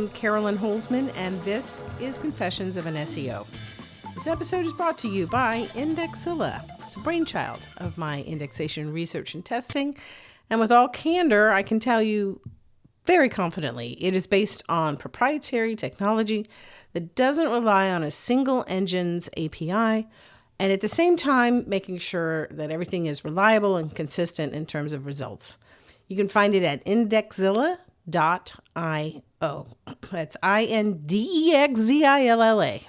I'm Carolyn Holzman, and this is Confessions of an SEO. This episode is brought to you by Indexilla. It's a brainchild of my indexation research and testing, and with all candor, I can tell you very confidently it is based on proprietary technology that doesn't rely on a single engine's API, and at the same time making sure that everything is reliable and consistent in terms of results. You can find it at indexilla.io. That's INDEXZILLA.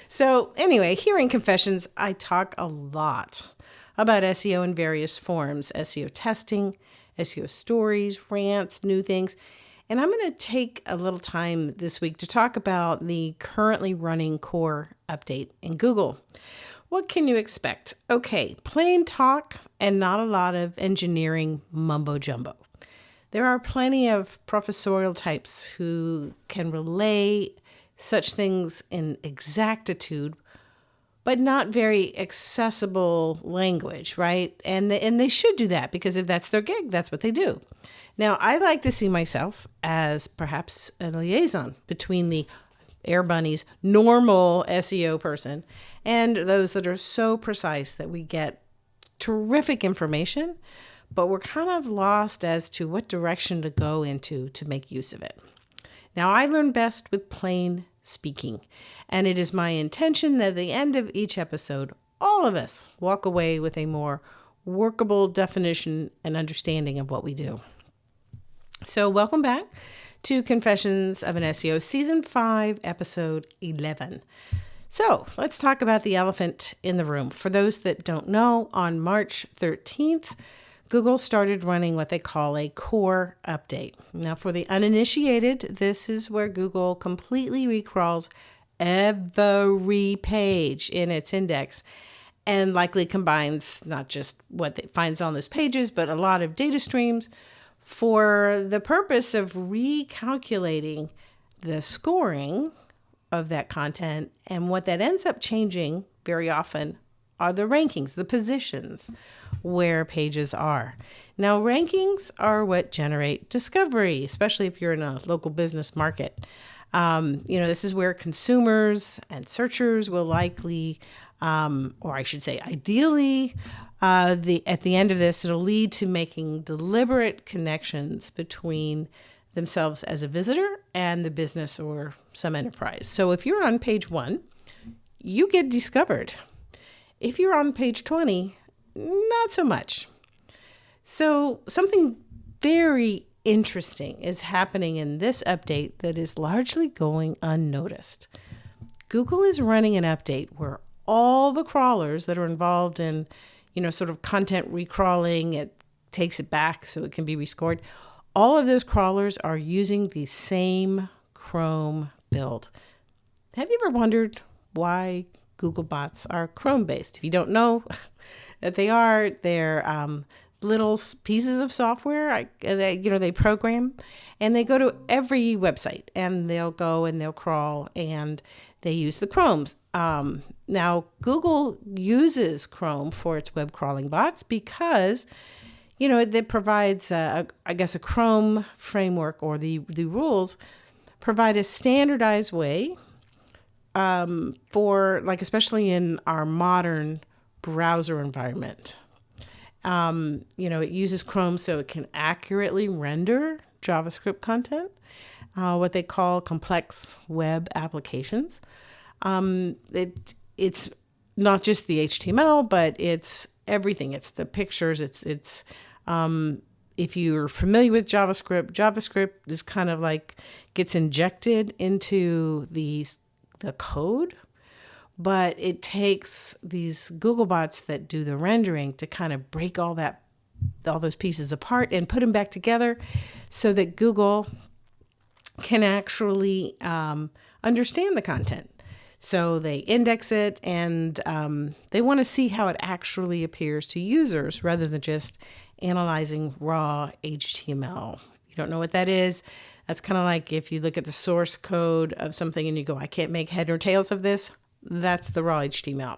So anyway, here in Confessions, I talk a lot about SEO in various forms: SEO testing, SEO stories, rants, new things. And I'm going to take a little time this week to talk about the currently running core update in Google. What can you expect? Okay, plain talk and not a lot of engineering mumbo jumbo. There are plenty of professorial types who can relay such things in exactitude, but not very accessible language, right? And they should do that, because if that's their gig, that's what they do. Now, I like to see myself as perhaps a liaison between the Air Bunny's normal SEO person and those that are so precise that we get terrific information, but we're kind of lost as to what direction to go into to make use of it. Now, I learn best with plain speaking, and it is my intention that at the end of each episode, all of us walk away with a more workable definition and understanding of what we do. So welcome back to Confessions of an SEO, Season 5, Episode 11. So let's talk about the elephant in the room. For those that don't know, on March 13th, Google started running what they call a core update. Now, for the uninitiated, this is where Google completely recrawls every page in its index and likely combines not just what it finds on those pages, but a lot of data streams for the purpose of recalculating the scoring of that content. And what that ends up changing very often are the rankings, the positions where pages are. Now, rankings are what generate discovery, especially if you're in a local business market. This is where consumers and searchers will likely, or I should say ideally, at the end of this, it'll lead to making deliberate connections between themselves as a visitor and the business or some enterprise. So if you're on page 1, you get discovered. If you're on page 20, not so much. So something very interesting is happening in this update that is largely going unnoticed. Google is running an update where all the crawlers that are involved in, sort of content recrawling, it takes it back so it can be rescored. All of those crawlers are using the same Chrome build. Have you ever wondered why Google bots are Chrome-based? If you don't know that they're little pieces of software, they program, and they go to every website, and they'll go and they'll crawl, and they use the Chromes. Now, Google uses Chrome for its web crawling bots because, it provides, a Chrome framework, or the rules provide a standardized way for, especially in our modern browser environment. It uses Chrome so it can accurately render JavaScript content, what they call complex web applications. It's not just the HTML, but it's everything. It's the pictures. It's if you're familiar with JavaScript is kind of like gets injected into the code, but it takes these Google bots that do the rendering to kind of break all those pieces apart and put them back together so that Google can actually understand the content. So they index it, and they want to see how it actually appears to users rather than just analyzing raw HTML. If you don't know what that is, that's kind of like if you look at the source code of something and you go, I can't make head or tails of this. That's the raw HTML.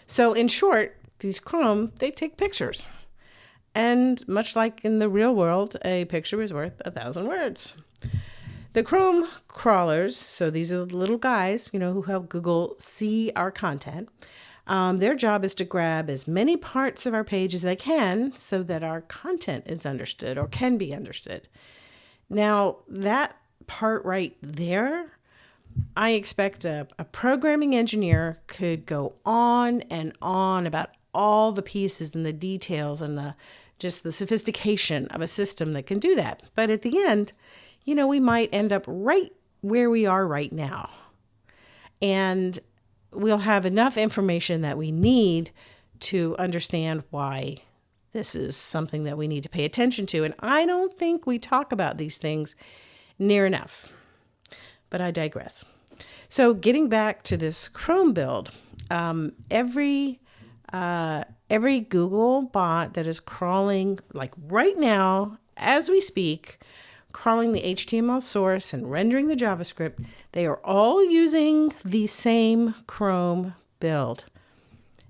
So in short, these Chrome, they take pictures. And much like in the real world, a picture is worth 1,000 words. The Chrome crawlers, so these are the little guys, who help Google see our content. Their job is to grab as many parts of our page as they can so that our content is understood or can be understood. Now, that part right there, I expect a programming engineer could go on and on about all the pieces and the details and just the sophistication of a system that can do that. But at the end, we might end up right where we are right now. And we'll have enough information that we need to understand why this is something that we need to pay attention to. And I don't think we talk about these things near enough. But I digress. So getting back to this Chrome build, every Google bot that is crawling, like right now, as we speak, crawling the HTML source and rendering the JavaScript, they are all using the same Chrome build.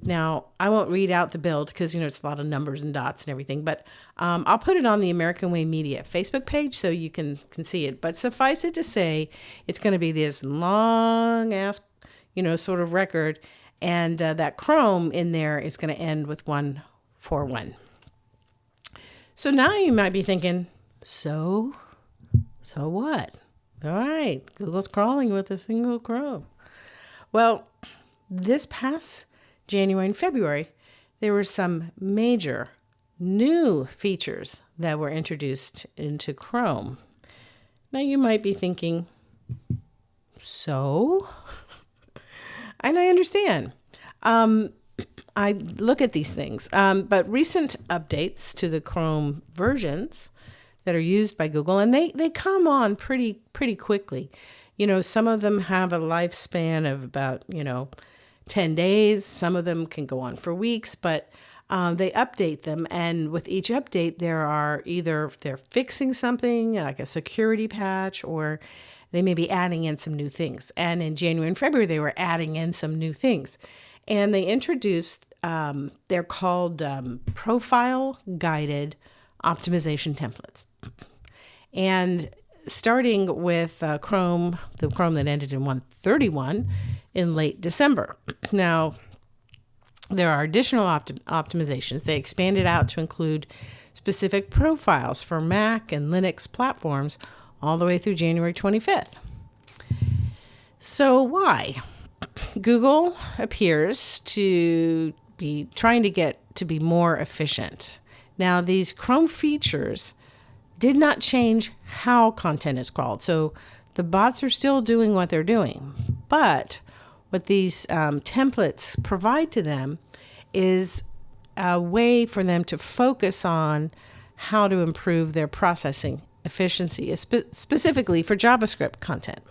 Now, I won't read out the build because, it's a lot of numbers and dots and everything, but I'll put it on the American Way Media Facebook page so you can see it. But suffice it to say, it's going to be this long-ass, sort of record, and that Chrome in there is going to end with 141. So now you might be thinking, so what? All right, Google's crawling with a single Chrome. Well, this past January and February, there were some major new features that were introduced into Chrome. Now you might be thinking, so? And I understand. I look at these things, but recent updates to the Chrome versions that are used by Google, and they come on pretty quickly. Some of them have a lifespan of about, 10 days. Some of them can go on for weeks, but they update them. And with each update, there are either they're fixing something like a security patch, or they may be adding in some new things. And in January and February, they were adding in some new things. And they introduced, they're called profile guided optimization templates. And starting with Chrome, the Chrome that ended in 131 in late December. Now, there are additional optimizations. They expanded out to include specific profiles for Mac and Linux platforms all the way through January 25th. So why? Google appears to be trying to get to be more efficient. Now, these Chrome features did not change how content is crawled. So the bots are still doing what they're doing. But what these templates provide to them is a way for them to focus on how to improve their processing efficiency, specifically for JavaScript content.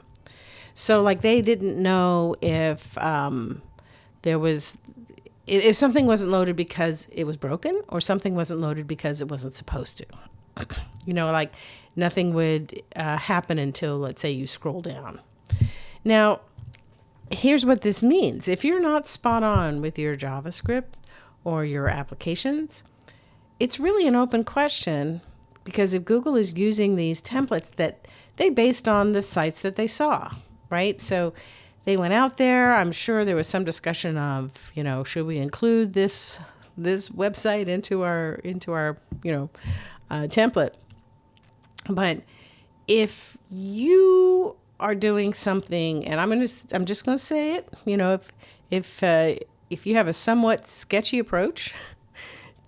So like they didn't know if if something wasn't loaded because it was broken, or something wasn't loaded because it wasn't supposed to. Like nothing would happen until, let's say, you scroll down. Now, here's what this means. If you're not spot on with your JavaScript or your applications, it's really an open question, because if Google is using these templates that they based on the sites that they saw, right? So they went out there. I'm sure there was some discussion of, should we include this website into our template? But if you are doing something, and I'm just gonna say it, if you have a somewhat sketchy approach,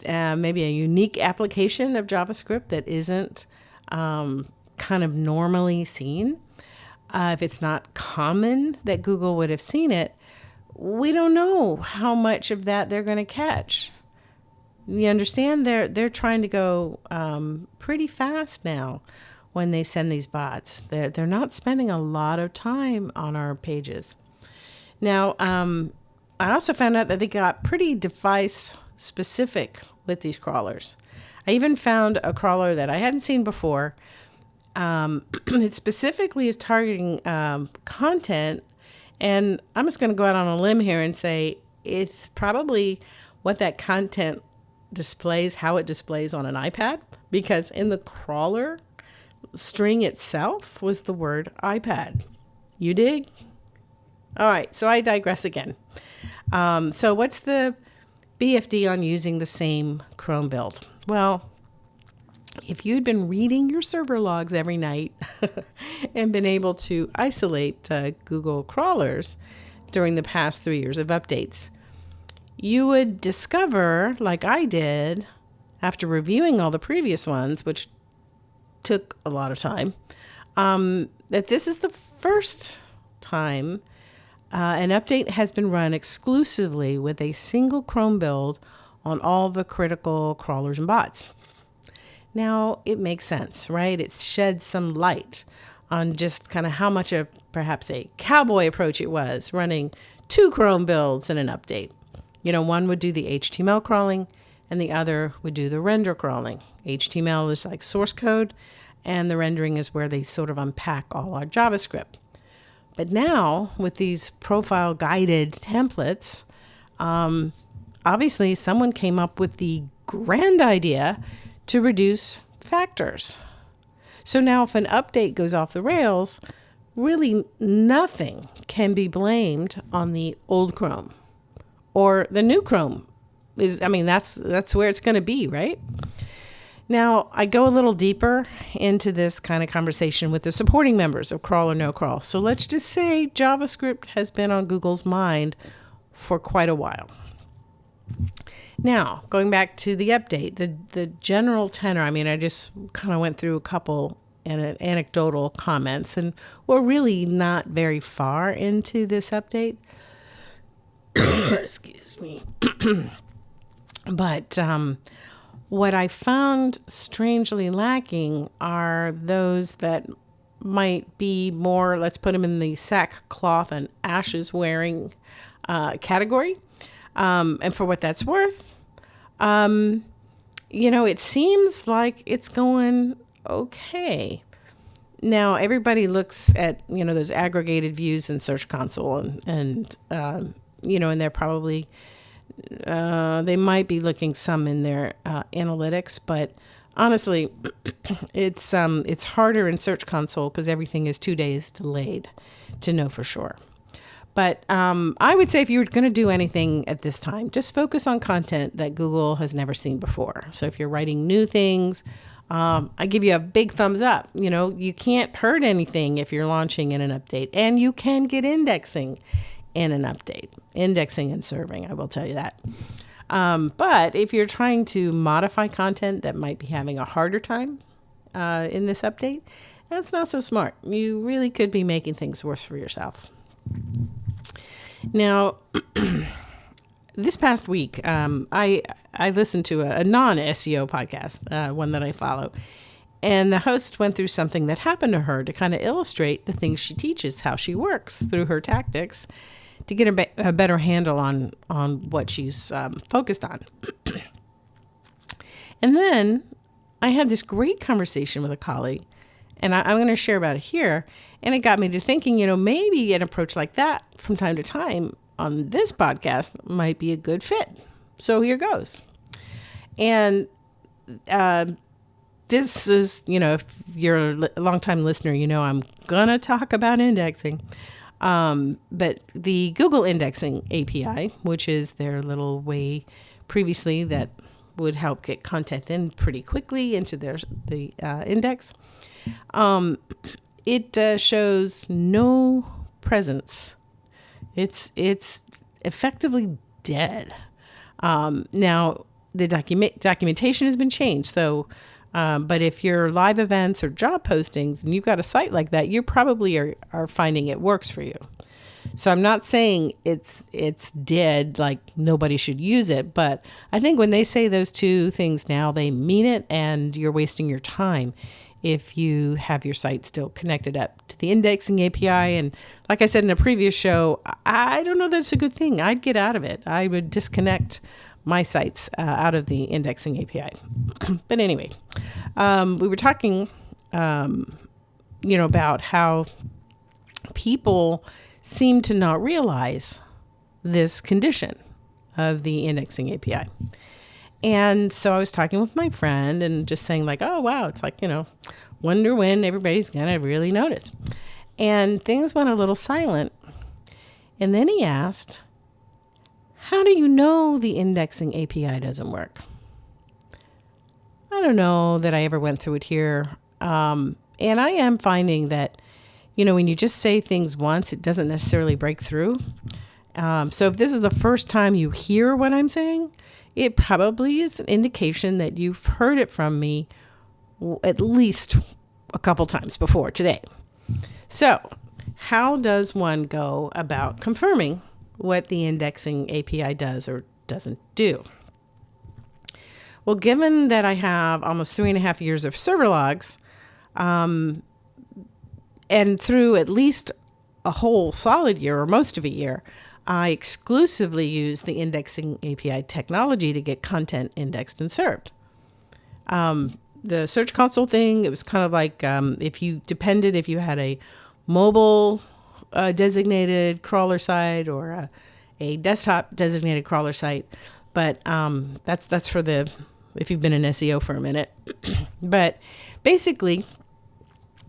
maybe a unique application of JavaScript that isn't kind of normally seen, if it's not common that Google would have seen it, we don't know how much of that they're going to catch. You understand? They're trying to go pretty fast now when they send these bots. They're not spending a lot of time on our pages. Now, I also found out that they got pretty device specific with these crawlers. I even found a crawler that I hadn't seen before. It specifically is targeting content, and I'm just going to go out on a limb here and say it's probably what that content displays, how it displays on an iPad, because in the crawler, string itself was the word iPad. You dig? All right, so I digress again. So what's the BFD on using the same Chrome build? Well, if you'd been reading your server logs every night and been able to isolate Google crawlers during the past 3 years of updates, you would discover, like I did, after reviewing all the previous ones, which took a lot of time, that this is the first time an update has been run exclusively with a single Chrome build on all the critical crawlers and bots. Now, it makes sense, right? It sheds some light on just kind of how much of perhaps a cowboy approach it was running 2 Chrome builds in an update. One would do the HTML crawling and the other would do the render crawling. HTML is like source code and the rendering is where they sort of unpack all our JavaScript. But now with these profile guided templates, obviously someone came up with the grand idea to reduce factors. So now if an update goes off the rails, really nothing can be blamed on the old Chrome or the new Chrome. That's where it's going to be, right? Now, I go a little deeper into this kind of conversation with the supporting members of Crawl or No Crawl. So let's just say JavaScript has been on Google's mind for quite a while. Now, going back to the update, the general tenor, I just kind of went through a couple anecdotal comments, and we're really not very far into this update. Excuse me. But what I found strangely lacking are those that might be more, let's put them in the sackcloth and ashes wearing category. And for what that's worth, it seems like it's going okay. Now, everybody looks at, those aggregated views in Search Console and they're probably, they might be looking some in their analytics, but honestly, it's harder in Search Console because everything is 2 days delayed to know for sure. But I would say if you're going to do anything at this time, just focus on content that Google has never seen before. So if you're writing new things, I give you a big thumbs up. You can't hurt anything if you're launching in an update, and you can get indexing in an update. Indexing and serving, I will tell you that. But if you're trying to modify content that might be having a harder time in this update, that's not so smart. You really could be making things worse for yourself. Now, this past week, I listened to a non-SEO podcast, one that I follow, and the host went through something that happened to her to kind of illustrate the things she teaches, how she works through her tactics to get a better handle on what she's focused on. And then I had this great conversation with a colleague, and I'm going to share about it here. And it got me to thinking, maybe an approach like that from time to time on this podcast might be a good fit. So here goes. And this is, if you're a longtime listener, I'm going to talk about indexing. But the Google Indexing API, which is their little way previously that would help get content in pretty quickly into the index, it shows no presence. It's effectively dead. Now, the documentation has been changed. So, but if you're live events or job postings and you've got a site like that, you probably are finding it works for you. So I'm not saying it's dead, like nobody should use it. But I think when they say those two things now, they mean it, and you're wasting your time if you have your site still connected up to the indexing API. And like I said in a previous show, I don't know that it's a good thing. I'd get out of it. I would disconnect my sites out of the indexing API. But anyway, we were talking, about how people seem to not realize this condition of the indexing API. And so I was talking with my friend and just saying like, oh, wow, it's like, Wonder when everybody's going to really notice. And things went a little silent. And then he asked, how do you know the indexing API doesn't work? I don't know that I ever went through it here. And I am finding that, when you just say things once, it doesn't necessarily break through. So if this is the first time you hear what I'm saying, it probably is an indication that you've heard it from me at least a couple times before today. So how does one go about confirming what the indexing API does or doesn't do? Well, given that I have almost 3.5 years of server logs, and through at least a whole solid year or most of a year, I exclusively use the indexing API technology to get content indexed and served. The Search Console thing, it was kind of like if you had a mobile designated crawler site or a desktop designated crawler site. But that's for if you've been in SEO for a minute. But basically,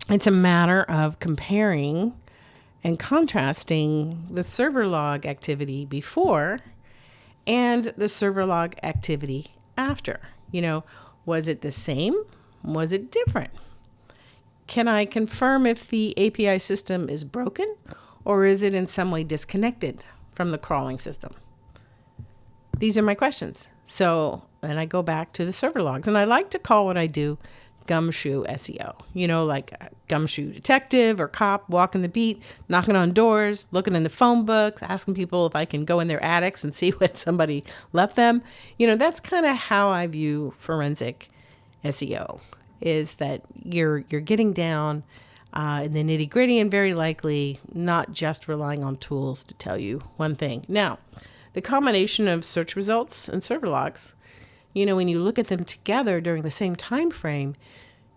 it's a matter of comparing and contrasting the server log activity before and the server log activity after. Was it the same? Was it different? Can I confirm if the API system is broken or is it in some way disconnected from the crawling system? These are my questions. So then I go back to the server logs, and I like to call what I do gumshoe SEO. Like a gumshoe detective or cop walking the beat, knocking on doors, looking in the phone books, asking people if I can go in their attics and see what somebody left them. That's kind of how I view forensic SEO, is that you're getting down in the nitty gritty and very likely not just relying on tools to tell you one thing. Now, the combination of search results and server logs, when you look at them together during the same time frame,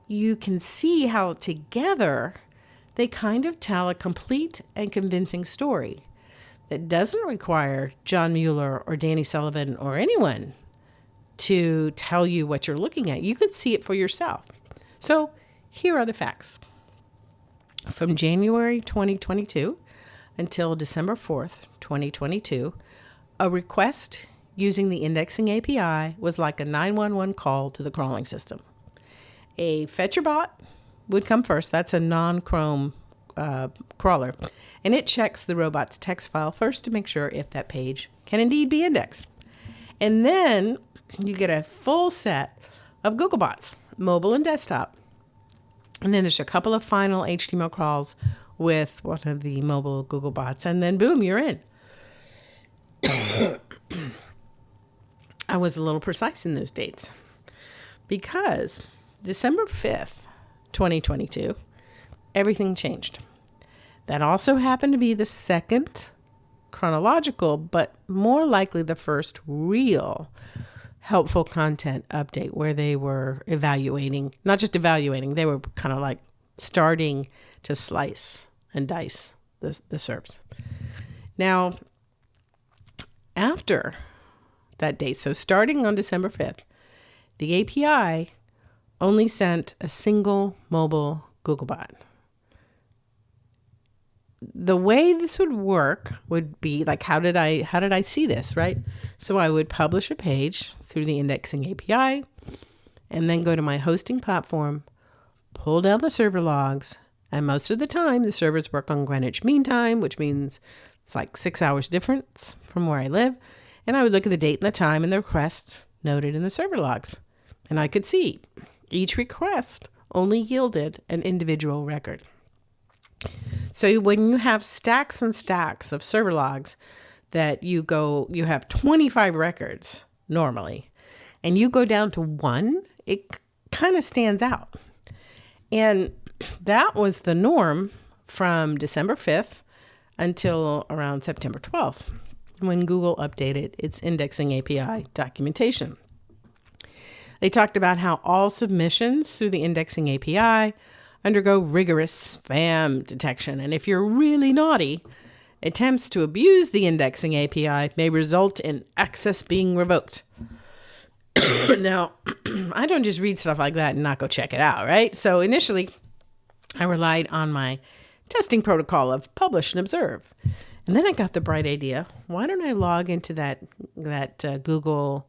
you can see how together they kind of tell a complete and convincing story that doesn't require John Mueller or Danny Sullivan or anyone to tell you what you're looking at. You can see it for yourself. So here are the facts. From January 2022 until December 4th, 2022, a request using the indexing API was like a 911 call to the crawling system. A fetcher bot would come first. That's a non-Chrome crawler. And it checks the robot's text file first to make sure if that page can indeed be indexed. And then you get a full set of Google bots, mobile and desktop. And then there's a couple of final HTML crawls with one of the mobile Google bots. And then boom, you're in. I was a little precise in those dates because December 5th, 2022, everything changed. That also happened to be the second chronological, but more likely the first real helpful content update where they were evaluating, not just evaluating, they were kind of like starting to slice and dice the SERPs. Now, after that date, so starting on December 5th, the API only sent a single mobile Googlebot. The way this would work would be like, how did I see this, right? So I would publish a page through the indexing API and then go to my hosting platform, pull down the server logs, and most of the time the servers work on Greenwich Mean Time, which means it's like 6 hours difference from where I live. And I would look at the date and the time and the requests noted in the server logs. And I could see each request only yielded an individual record. So when you have stacks and stacks of server logs that you have 25 records normally, and you go down to one, it kind of stands out. And that was the norm from December 5th until around September 12th, when Google updated its indexing API documentation. They talked about how all submissions through the indexing API undergo rigorous spam detection. And if you're really naughty, attempts to abuse the indexing API may result in access being revoked. Now, I don't just read stuff like that and not go check it out, right? So initially, I relied on my testing protocol of publish and observe. And then I got the bright idea, why don't I log into that Google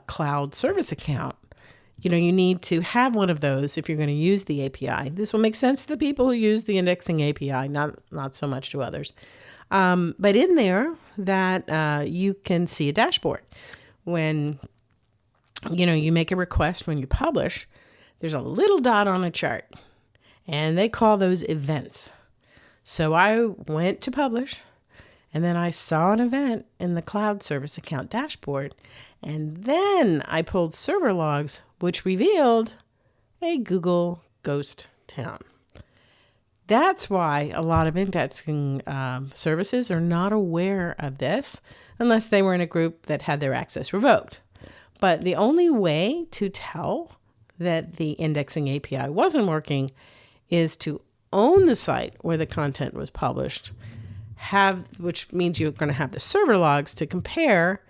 Cloud service account? You know, you need to have one of those if you're going to use the API. This will make sense to the people who use the indexing API, not so much to others. But in there, that you can see a dashboard. When, you know, you make a request, when you publish, there's a little dot on a chart, and they call those events. So I went to publish, and then I saw an event in the cloud service account dashboard, and then I pulled server logs, which revealed a Google ghost town. That's why a lot of indexing services are not aware of this unless they were in a group that had their access revoked. But the only way to tell that the indexing API wasn't working is to own the site where the content was published, which means you're going to have the server logs to compare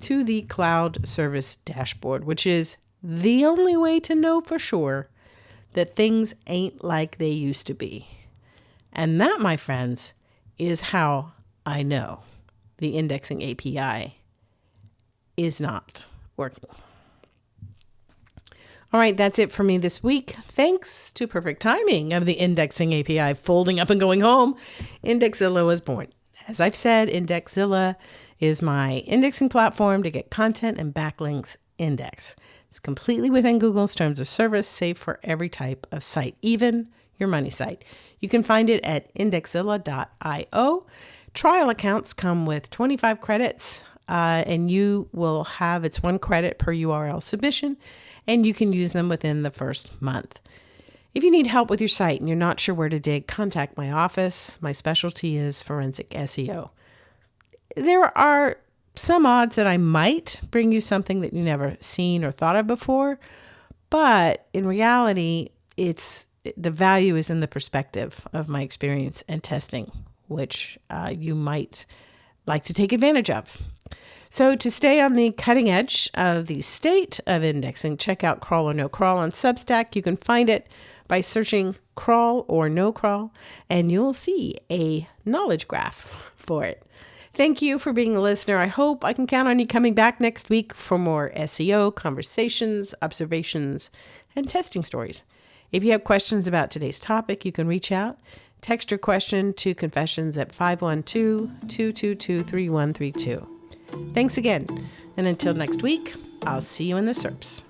to the cloud service dashboard, which is the only way to know for sure that things ain't like they used to be. And that, my friends, is how I know the indexing API is not working. All right, that's it for me this week. Thanks to perfect timing of the indexing API folding up and going home, Indexzilla was born. As I've said, Indexzilla is my indexing platform to get content and backlinks indexed. It's completely within Google's terms of service, safe for every type of site, even your money site. You can find it at indexzilla.io. Trial accounts come with 25 credits, and you will have, it's 1 credit per URL submission, and you can use them within the first month. If you need help with your site and you're not sure where to dig, contact my office. My specialty is forensic SEO. There are some odds that I might bring you something that you never seen or thought of before, but in reality, the value is in the perspective of my experience and testing, which you might like to take advantage of. So to stay on the cutting edge of the state of indexing, check out Crawl or No Crawl on Substack. You can find it by searching Crawl or No Crawl, and you'll see a knowledge graph for it. Thank you for being a listener. I hope I can count on you coming back next week for more SEO conversations, observations, and testing stories. If you have questions about today's topic, you can reach out. Text your question to confessions at 512-222-3132. Thanks again. And until next week, I'll see you in the SERPs.